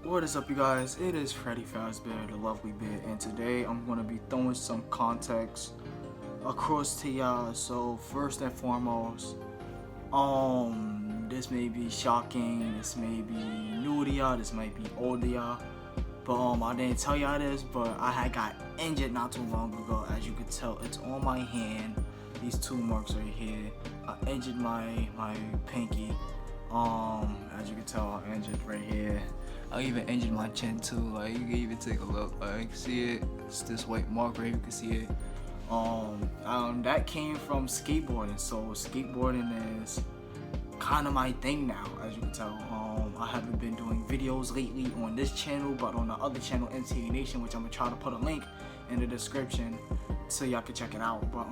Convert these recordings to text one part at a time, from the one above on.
What is up, you guys? It is Freddy Fazbear, the lovely bit, and today I'm going to be throwing some context across to y'all. So first and foremost, this may be shocking, this may be new to y'all, this might be old to y'all, but I didn't tell y'all this, but I had got injured not too long ago. As you can tell, it's on my hand. These two marks right here. I injured my pinky. As you can tell, I injured right here. I even injured my chin too. Like, you can even take a look. Like, you can see it. It's this white mark right here. You can see it. That came from skateboarding. So skateboarding is kind of my thing now, as you can tell. I haven't been doing videos lately on this channel, but on the other channel, MTA Nation, which I'm gonna try to put a link in the description so y'all can check it out. But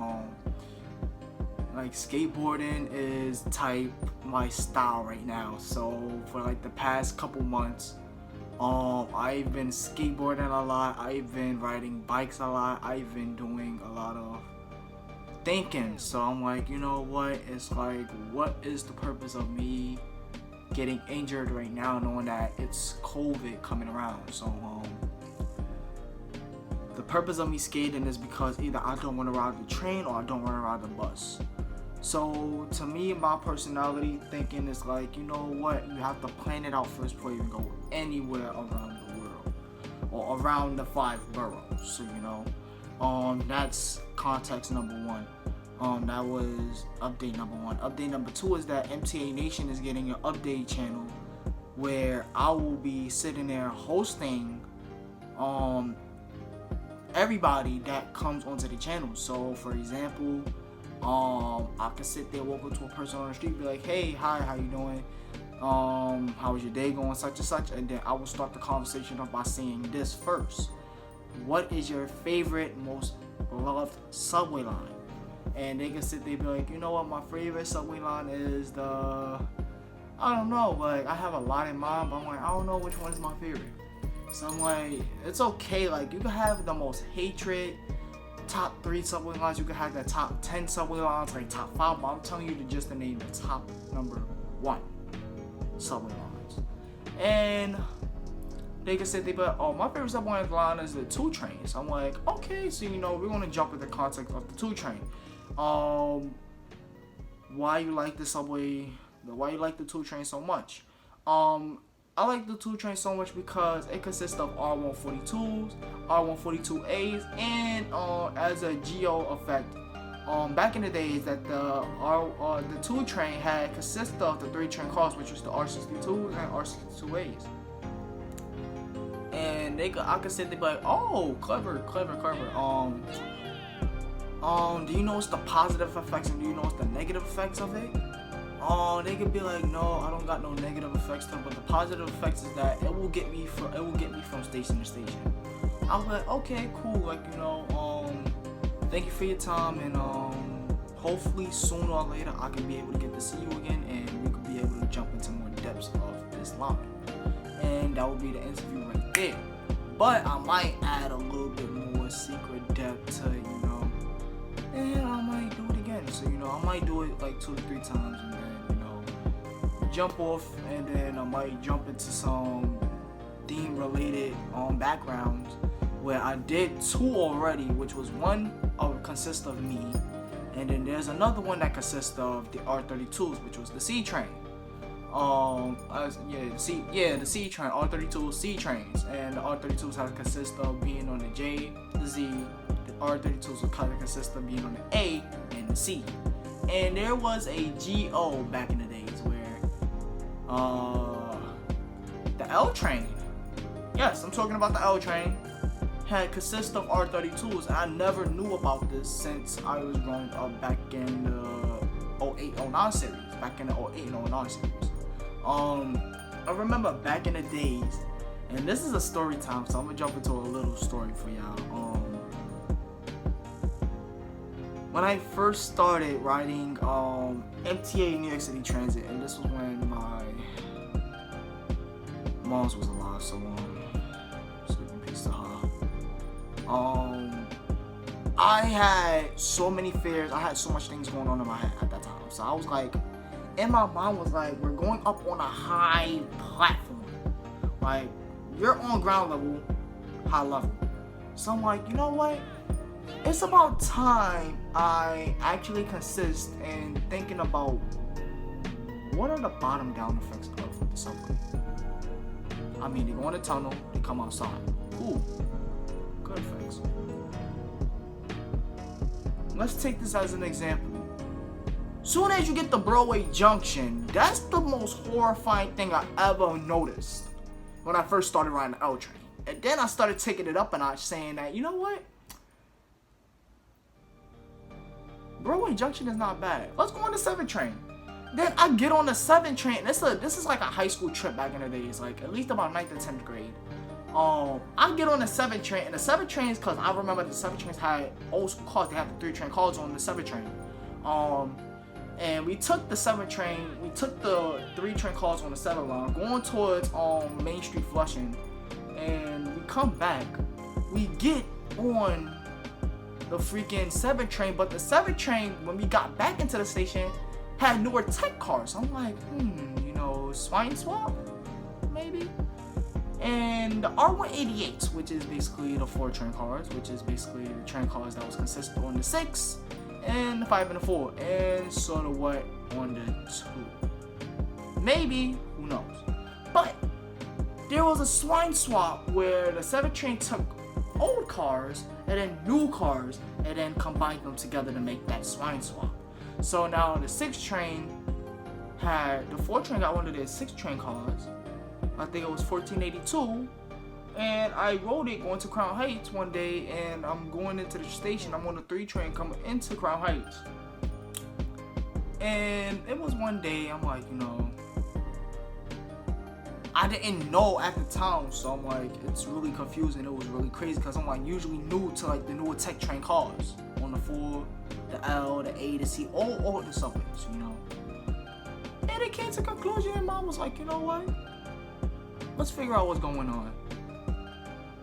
like, skateboarding is type my style right now. So for like the past couple months, I've been skateboarding a lot, I've been riding bikes a lot, I've been doing a lot of thinking. So I'm like, you know what, it's like, what is the purpose of me getting injured right now, knowing that it's COVID coming around? So the purpose of me skating is because either I don't want to ride the train or I don't want to ride the bus. So to me, my personality thinking is like, you know what, you have to plan it out first before you even go anywhere around the world or around the 5 boroughs. So that's context number one. That was update number one. Update number two is that MTA Nation is getting an update channel where I will be sitting there hosting everybody that comes onto the channel. So for example, I can sit there, walk up to a person on the street, be like, hey, hi, how you doing? How was your day going, such and such? And then I will start the conversation off by saying this first. What is your favorite, most beloved subway line? And they can sit there and be like, you know what, my favorite subway line is I don't know, like, I have a lot in mind, but I'm like, I don't know which one is my favorite. So I'm like, it's okay, like, you can have the most hatred top 3 subway lines, you can have the top 10 subway lines, like top 5, but I'm telling you just to name the top number 1 subway lines. And they can sit there, but my favorite subway line is the 2 train. So I'm like, okay, so we're gonna jump into the context of the 2 train. Why you like the 2 train so much? I like the 2 train so much because it consists of R142s, R142As, and as a geo effect, back in the days that the 2 train had consisted of the 3 train cars, which was the R62s and R62As. And I could sit there like, oh, clever. Do you know what's the positive effects and do you know what's the negative effects of it? They could be like, no, I don't got no negative effects to it, but the positive effects is that it will get me from station to station. I was like, okay, cool, like, thank you for your time, and hopefully sooner or later I can be able to get to see you again, and we could be able to jump into more depths of this line, and that would be the interview right there. But I might add a little bit more secret depth to, and I might do it again. So I might do it like 2 to 3 times, and then jump off, and then I might jump into some theme related backgrounds where I did 2 already, which was one consists of me, and then there's another one that consists of the R32s, which was the C train. The C train, R32 C trains, and the R32s have consist of being on the J, the Z. The R32s will kind of consist of being on the A and the C. And there was a GO back in the days where the L train, yes, I'm talking about the L train, had consist of R32s, and I never knew about this since I was growing up back in the 08-09 series, back in the 08-09 series. I remember back in the days, and this is a story time, so I'm gonna jump into a little story for y'all. When I first started riding MTA New York City Transit, and this was when my mom's was alive, so sleep in peace to her. I had so many fears, I had so much things going on in my head at that time. So I was like, and my mom was like, we're going up on a high platform. Like, you're on ground level, high level. So I'm like, you know what? It's about time I actually consist in thinking about what are the bottom down effects of the subway. I mean, they go in the tunnel, they come outside. Cool. Good effects. Let's take this as an example. Soon as you get to Broadway Junction, that's the most horrifying thing I ever noticed when I first started riding the L train. And then I started taking it up a notch, saying that, you know what? Broadway Junction is not bad. Let's go on the 7 train. Then I get on the 7 train. This is like a high school trip back in the days, like at least about 9th and 10th grade. I get on the 7 train, and the 7 trains, because I remember the 7 trains had old school cars. They had the 3 train cars on the 7 train. And we took the 7 train, we took the 3 train cars on the 7 line, going towards Main Street Flushing, and we come back. We get on the freaking 7 train, but the 7 train, when we got back into the station, had newer tech cars. I'm like, swine swap, maybe? And the R188s, which is basically the 4 train cars, which is basically the train cars that was consistent on the 6, and the 5 and the 4, and sort of what on the 2. Maybe, who knows? But there was a swine swap where the 7 train took old cars and then new cars and then combined them together to make that swine swap. So now the 6 train had, the 4 train got one of their 6 train cars. I think it was 1482. And I rode it going to Crown Heights one day, and I'm going into the station. I'm on the 3 train coming into Crown Heights. And it was one day, I'm like, I didn't know at the time, so I'm like, it's really confusing. It was really crazy because I'm like usually new to like the newer tech train cars on the 4, the L, the A, the C, all the subways, And it came to a conclusion, and Mom was like, you know what? Let's figure out what's going on.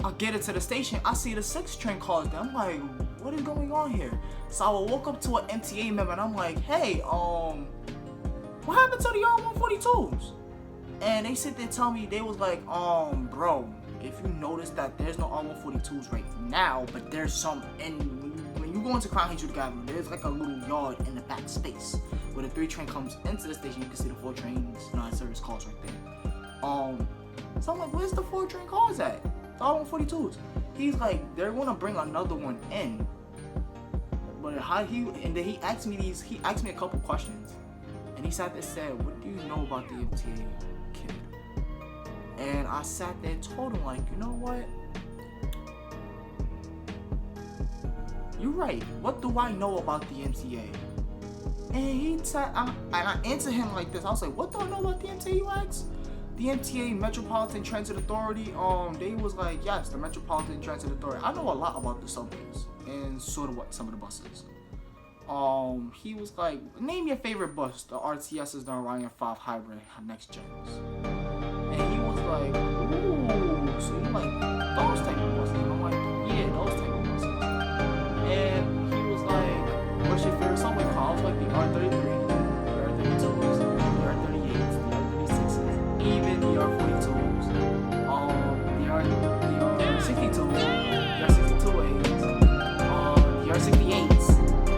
I get into the station, I see the 6 train cars there. I'm like, what is going on here? So I woke up to an MTA member, and I'm like, hey, what happened to the R142s? And they sit there tell me, they was like, bro, if you notice that there's no R142s right now, but there's some when you go into Crown Heights, there's like a little yard in the back space where the 3 train comes into the station. You can see the 4 trains, non-service cars right there. So I'm like, where's the 4 train cars at? The R142s. He's like, they're gonna bring another one in. But and then he asked me a couple questions. And he sat there and said, what do you know about the MTA kid? And I sat there and told him, like, you know what? You're right. What do I know about the MTA? And he said, and I answered him like this. I was like, what do I know about the MTA, you ask? The MTA, Metropolitan Transit Authority, they was like, yes, the Metropolitan Transit Authority. I know a lot about the subways and sort of what some of the buses. He was like, name your favorite bus. The RTS's, the Orion 5 Hybrid Next Gens. And he was like, ooh, so you like those type of buses? And I'm like, yeah, those type of buses. And he was like, what's your favorite subway car? I was like, the R33, the R32s, the R38s, the R36s, even the R42s, the R62s, the R62As, the R68s,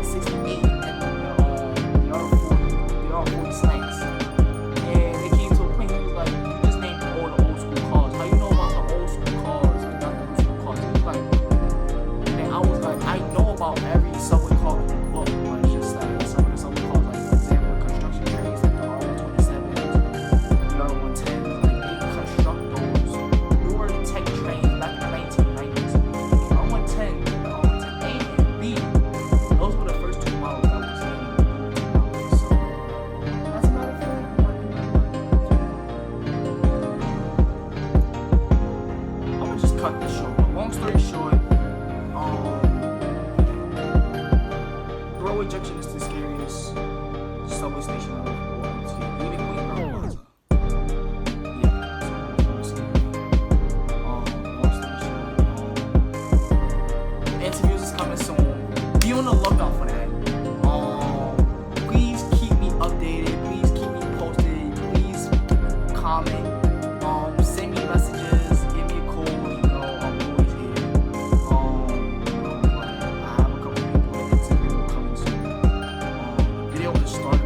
68, and the R40 slants. And it came to a point, he was like, you just named all the old school cars. How you know about the old school cars and not the new school cars? He was like, and I was like, I know about every subway car in the book, but it's just like some of the subway cars, like for example, construction trains, like the R127, the R110, like they construct those newer tech trains back in the 1990s. The R110, the R110A and B, those were the first 2 models that was in. So that's a matter of fact. I would just cut this short. But long story short, Broadway Junction is the scariest subway station I've ever walked into. Even Queensboro Plaza. Yeah, so scary. Long story short, interviews is coming soon. Be on the lookout for that. Please keep me updated. Please keep me posted. Please comment. Send me messages. Give to start